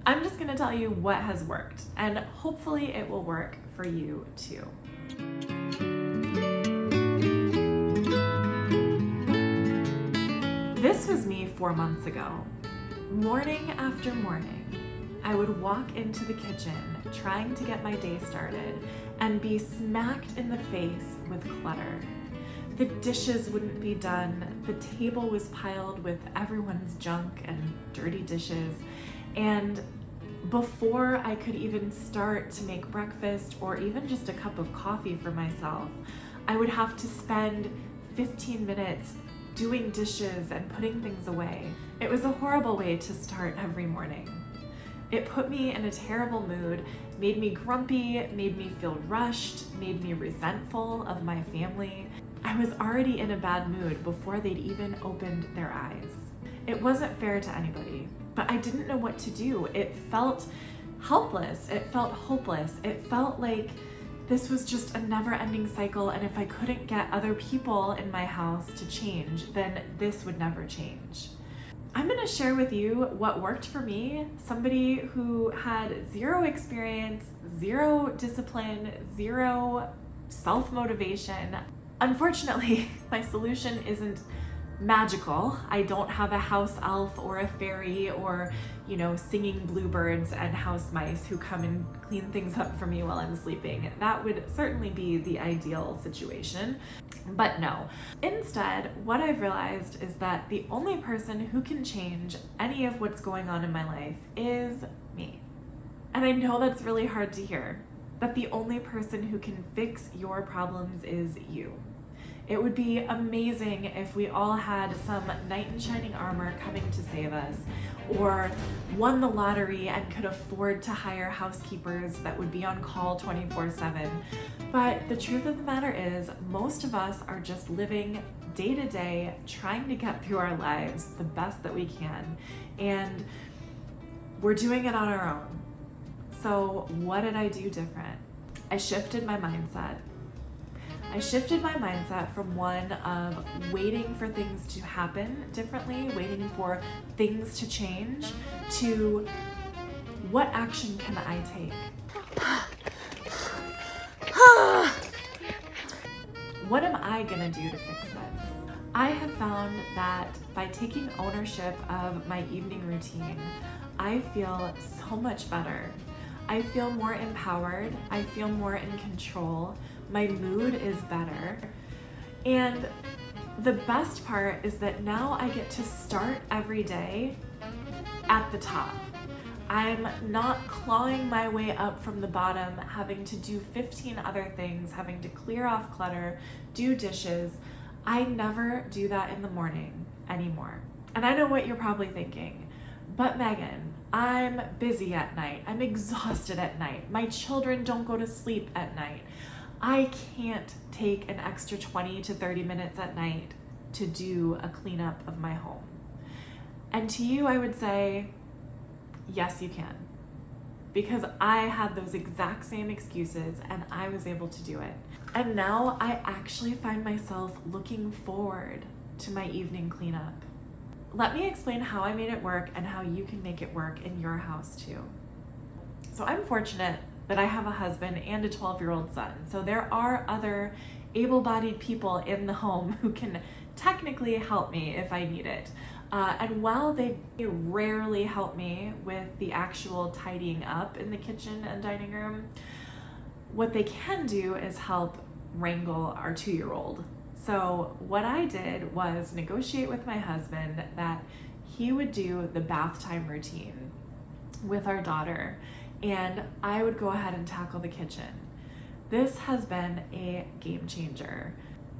I'm just gonna tell you what has worked, and hopefully it will work for you too. This was me 4 months ago. Morning after morning, I would walk into the kitchen trying to get my day started and be smacked in the face with clutter. The dishes wouldn't be done, the table was piled with everyone's junk and dirty dishes, and before I could even start to make breakfast or even just a cup of coffee for myself, I would have to spend 15 minutes doing dishes and putting things away. It was a horrible way to start every morning. It put me in a terrible mood, made me grumpy, made me feel rushed, made me resentful of my family. I was already in a bad mood before they'd even opened their eyes. It wasn't fair to anybody, but I didn't know what to do. It felt helpless, it felt hopeless, it felt like this was just a never-ending cycle, and if I couldn't get other people in my house to change, then this would never change. I'm gonna share with you what worked for me, somebody who had zero experience, zero discipline, zero self-motivation. Unfortunately, my solution isn't magical. I don't have a house elf or a fairy or, singing bluebirds and house mice who come and clean things up for me while I'm sleeping. That would certainly be the ideal situation, but no. Instead, what I've realized is that the only person who can change any of what's going on in my life is me. And I know that's really hard to hear, that the only person who can fix your problems is you. It would be amazing if we all had some knight in shining armor coming to save us, or won the lottery and could afford to hire housekeepers that would be on call 24/7. But the truth of the matter is, most of us are just living day to day, trying to get through our lives the best that we can, and we're doing it on our own. So what did I do different? I shifted my mindset. I shifted my mindset from one of waiting for things to happen differently, waiting for things to change, to what action can I take? What am I gonna do to fix this? I have found that by taking ownership of my evening routine, I feel so much better. I feel more empowered, I feel more in control, my mood is better, and the best part is that now I get to start every day at the top. I'm not clawing my way up from the bottom, having to do 15 other things, having to clear off clutter, do dishes. I never do that in the morning anymore. And I know what you're probably thinking, but Megan, I'm busy at night. I'm exhausted at night. My children don't go to sleep at night. I can't take an extra 20 to 30 minutes at night to do a cleanup of my home. And to you, I would say, yes, you can. Because I had those exact same excuses and I was able to do it. And now I actually find myself looking forward to my evening cleanup. Let me explain how I made it work and how you can make it work in your house too. So I'm fortunate that I have a husband and a 12-year-old son. So there are other able-bodied people in the home who can technically help me if I need it. And while they rarely help me with the actual tidying up in the kitchen and dining room, what they can do is help wrangle our 2-year-old. So what I did was negotiate with my husband that he would do the bath time routine with our daughter, and I would go ahead and tackle the kitchen. This has been a game changer.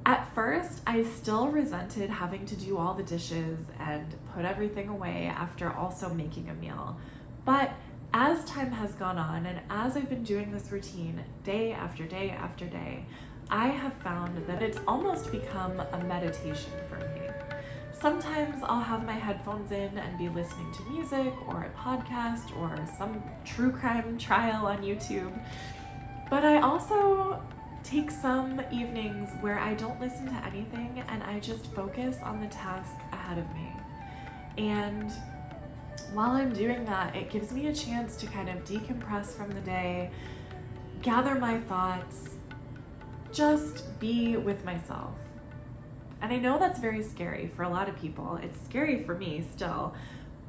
At first, I still resented having to do all the dishes and put everything away after also making a meal. But as time has gone on and as I've been doing this routine day after day after day, I have found that it's almost become a meditation for me. Sometimes I'll have my headphones in and be listening to music or a podcast or some true crime trial on YouTube. But I also take some evenings where I don't listen to anything and I just focus on the task ahead of me. And while I'm doing that, it gives me a chance to kind of decompress from the day, gather my thoughts, just be with myself. And I know that's very scary for a lot of people. It's scary for me still,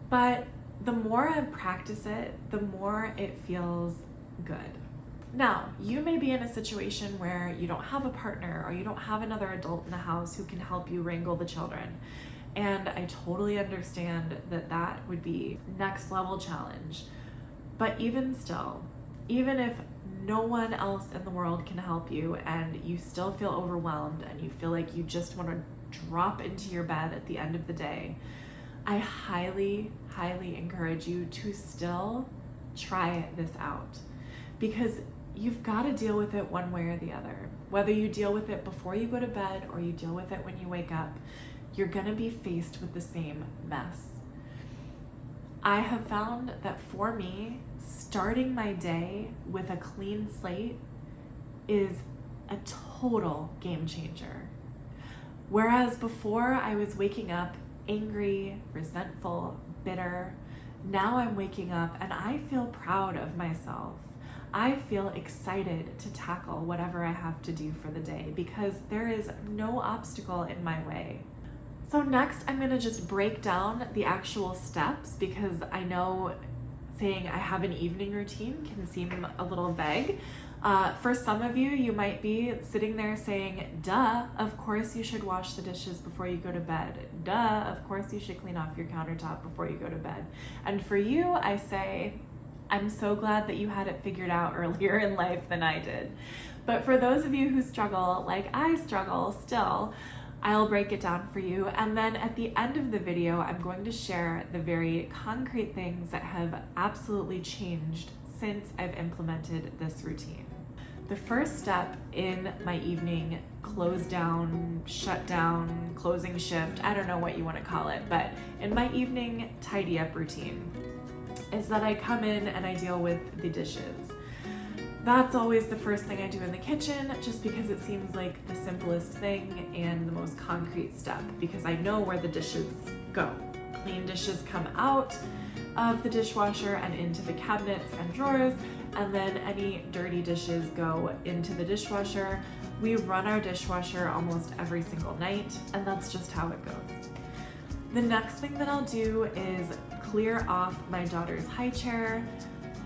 but the more I practice it, the more it feels good. Now, you may be in a situation where you don't have a partner or you don't have another adult in the house who can help you wrangle the children. And I totally understand that that would be next level challenge. But even still, even if no one else in the world can help you and you still feel overwhelmed and you feel like you just want to drop into your bed at the end of the day, I highly, highly encourage you to still try this out, because you've got to deal with it one way or the other. Whether you deal with it before you go to bed or you deal with it when you wake up, you're going to be faced with the same mess. I have found that for me, starting my day with a clean slate is a total game changer. Whereas before I was waking up angry, resentful, bitter, now I'm waking up and I feel proud of myself. I feel excited to tackle whatever I have to do for the day because there is no obstacle in my way. So next, I'm gonna just break down the actual steps, because I know saying I have an evening routine can seem a little vague. For some of you, you might be sitting there saying, duh, of course you should wash the dishes before you go to bed. Duh, of course you should clean off your countertop before you go to bed. And for you, I say, I'm so glad that you had it figured out earlier in life than I did. But for those of you who struggle, like I struggle still, I'll break it down for you. And then at the end of the video, I'm going to share the very concrete things that have absolutely changed since I've implemented this routine. The first step in my evening close down, shut down, closing shift, I don't know what you want to call it, but in my evening tidy up routine is that I come in and I deal with the dishes. That's always the first thing I do in the kitchen, just because it seems like the simplest thing and the most concrete step, because I know where the dishes go. Clean dishes come out of the dishwasher and into the cabinets and drawers, and then any dirty dishes go into the dishwasher. We run our dishwasher almost every single night, and that's just how it goes. The next thing that I'll do is clear off my daughter's high chair.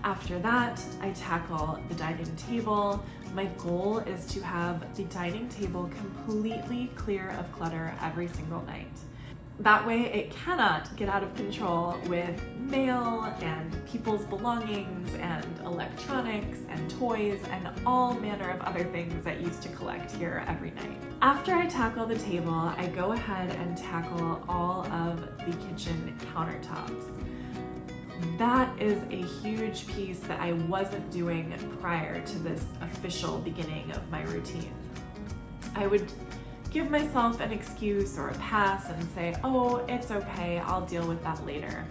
After that, I tackle the dining table. My goal is to have the dining table completely clear of clutter every single night. That way it cannot get out of control with mail and people's belongings and electronics and toys and all manner of other things that used to collect here every night. After I tackle the table, I go ahead and tackle all of the kitchen countertops. That is a huge piece that I wasn't doing prior to this official beginning of my routine. I would give myself an excuse or a pass and say, oh, it's okay, I'll deal with that later.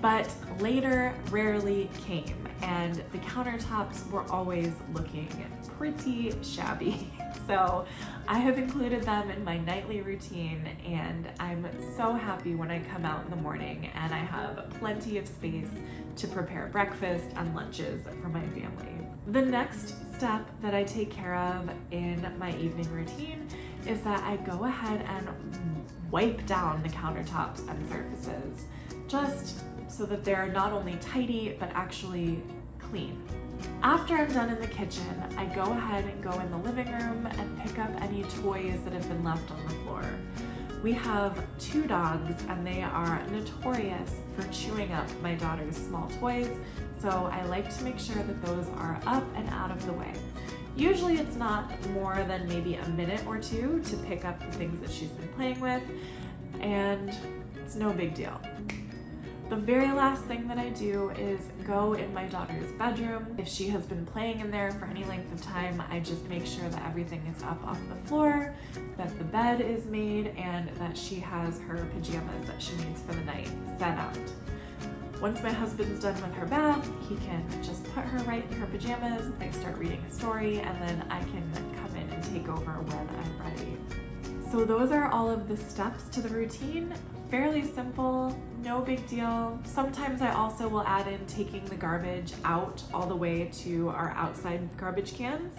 But later rarely came, and the countertops were always looking pretty shabby. So I have included them in my nightly routine, and I'm so happy when I come out in the morning and I have plenty of space to prepare breakfast and lunches for my family. The next step that I take care of in my evening routine is that I go ahead and wipe down the countertops and surfaces, just so that they're not only tidy, but actually clean. After I'm done in the kitchen, I go ahead and go in the living room and pick up any toys that have been left on the floor. We have 2 dogs, and they are notorious for chewing up my daughter's small toys, so I like to make sure that those are up and out of the way. Usually it's not more than maybe a minute or 2 to pick up the things that she's been playing with, and it's no big deal. The very last thing that I do is go in my daughter's bedroom. If she has been playing in there for any length of time, I just make sure that everything is up off the floor, that the bed is made, and that she has her pajamas that she needs for the night set out. Once my husband's done with her bath, he can just put her right in her pajamas, I start reading a story, and then I can come in and take over when I'm ready. So those are all of the steps to the routine. fairly simple, no big deal. Sometimes I also will add in taking the garbage out all the way to our outside garbage cans.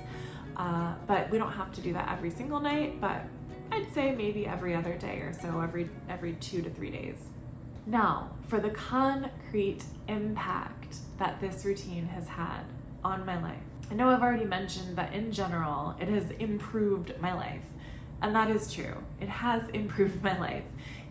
But we don't have to do that every single night, but I'd say maybe every other day or so, every 2 to 3 days. Now, for the concrete impact that this routine has had on my life. I know I've already mentioned that in general, it has improved my life. And that is true. It has improved my life.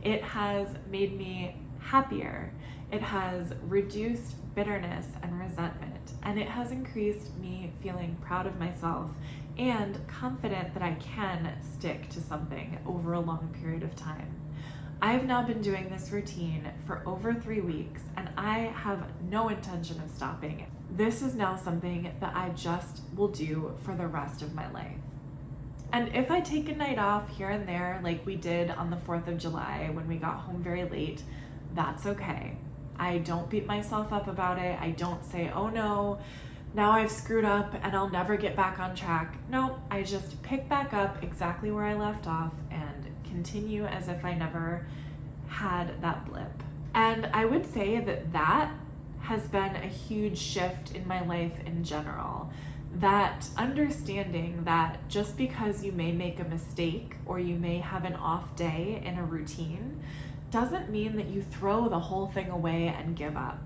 It has made me happier. It has reduced bitterness and resentment. And it has increased me feeling proud of myself and confident that I can stick to something over a long period of time. I've now been doing this routine for over 3 weeks and I have no intention of stopping. This is now something that I just will do for the rest of my life. And if I take a night off here and there, like we did on the 4th of July when we got home very late, that's okay. I don't beat myself up about it. I don't say, oh no, now I've screwed up and I'll never get back on track. No, I just pick back up exactly where I left off and continue as if I never had that blip. And I would say that that has been a huge shift in my life in general. That understanding that just because you may make a mistake or you may have an off day in a routine doesn't mean that you throw the whole thing away and give up.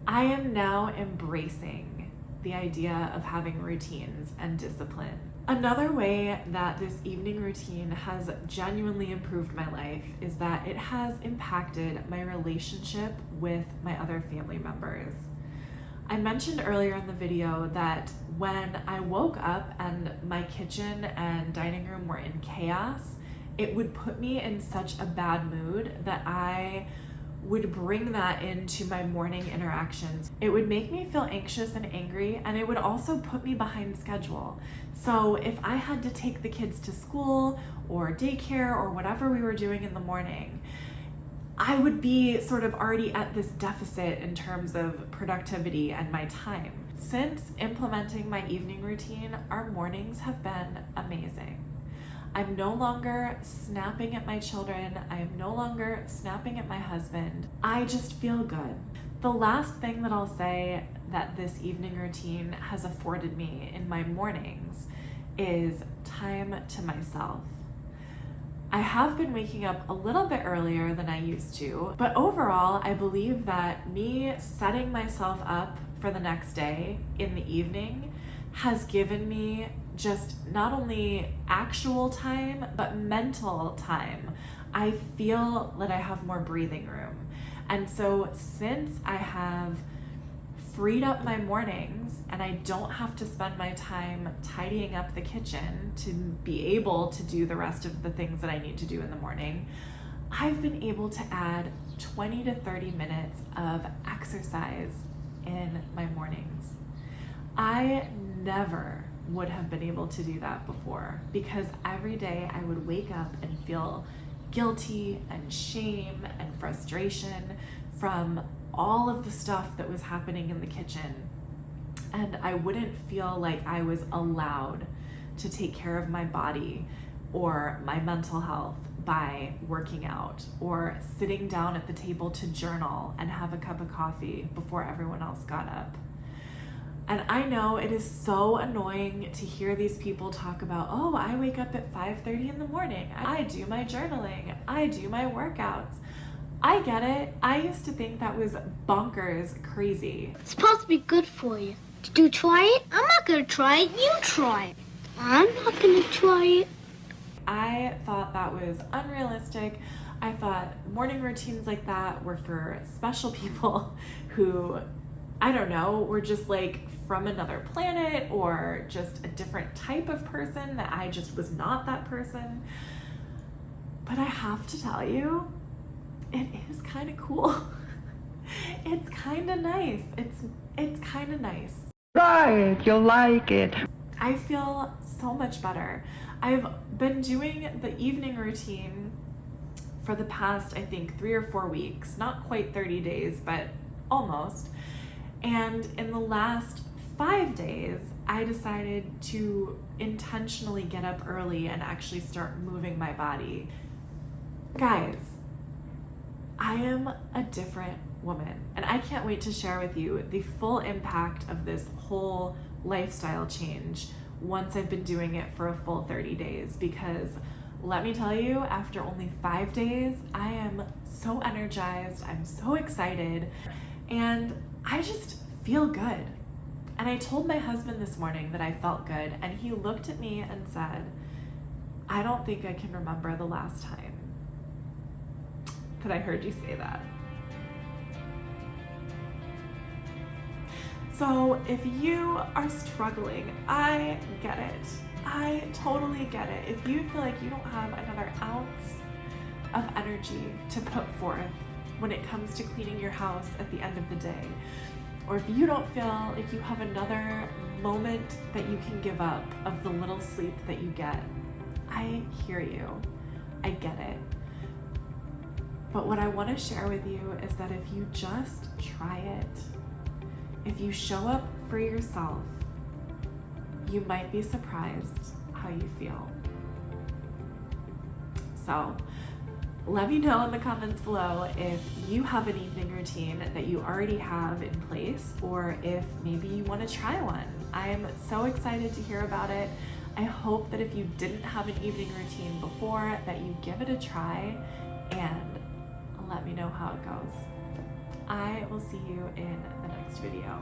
I am now embracing the idea of having routines and discipline. Another way that this evening routine has genuinely improved my life is that it has impacted my relationship with my other family members. I mentioned earlier in the video that when I woke up and my kitchen and dining room were in chaos, it would put me in such a bad mood that I would bring that into my morning interactions. It would make me feel anxious and angry, and it would also put me behind schedule. So if I had to take the kids to school or daycare or whatever we were doing in the morning, I would be sort of already at this deficit in terms of productivity and my time. Since implementing my evening routine, our mornings have been amazing. I'm no longer snapping at my children. I am no longer snapping at my husband. I just feel good. The last thing that I'll say that this evening routine has afforded me in my mornings is time to myself. I have been waking up a little bit earlier than I used to, but overall, I believe that me setting myself up for the next day in the evening has given me just not only actual time, but mental time. I feel that I have more breathing room. And so since I have freed up my mornings and I don't have to spend my time tidying up the kitchen to be able to do the rest of the things that I need to do in the morning, I've been able to add 20 to 30 minutes of exercise in my mornings. I never would have been able to do that before because every day I would wake up and feel guilty and shame and frustration from all of the stuff that was happening in the kitchen. And I wouldn't feel like I was allowed to take care of my body or my mental health by working out or sitting down at the table to journal and have a cup of coffee before everyone else got up. And I know it is so annoying to hear these people talk about, oh, I wake up at 5:30 in the morning. I do my journaling. I do my workouts. I get it. I used to think that was bonkers crazy. It's supposed to be good for you. Did you try it? I'm not going to try it. You try it. I'm not going to try it. I thought that was unrealistic. I thought morning routines like that were for special people who, I don't know, were just like from another planet or just a different type of person, that I just was not that person. But I have to tell you, it is kind of cool. It's kind of nice. It's kind of nice. Try it, you'll like it. I feel so much better. I've been doing the evening routine for the past, I think, 3 or 4 weeks, not quite 30 days, but almost. And in the last 5 days, I decided to intentionally get up early and actually start moving my body. Guys, I am a different woman, and I can't wait to share with you the full impact of this whole lifestyle change once I've been doing it for a full 30 days, because let me tell you, after only 5 days, I am so energized, I'm so excited, and I just feel good. And I told my husband this morning that I felt good, and he looked at me and said, I don't think I can remember the last time that I heard you say that. So if you are struggling, I get it. I totally get it. If you feel like you don't have another ounce of energy to put forth when it comes to cleaning your house at the end of the day, or if you don't feel like you have another moment that you can give up of the little sleep that you get, I hear you. I get it. But what I want to share with you is that if you just try it, if you show up for yourself, you might be surprised how you feel. So let me know in the comments below if you have an evening routine that you already have in place, or if maybe you want to try one. I am so excited to hear about it. I hope that if you didn't have an evening routine before, that you give it a try and let me know how it goes. I will see you in the next video.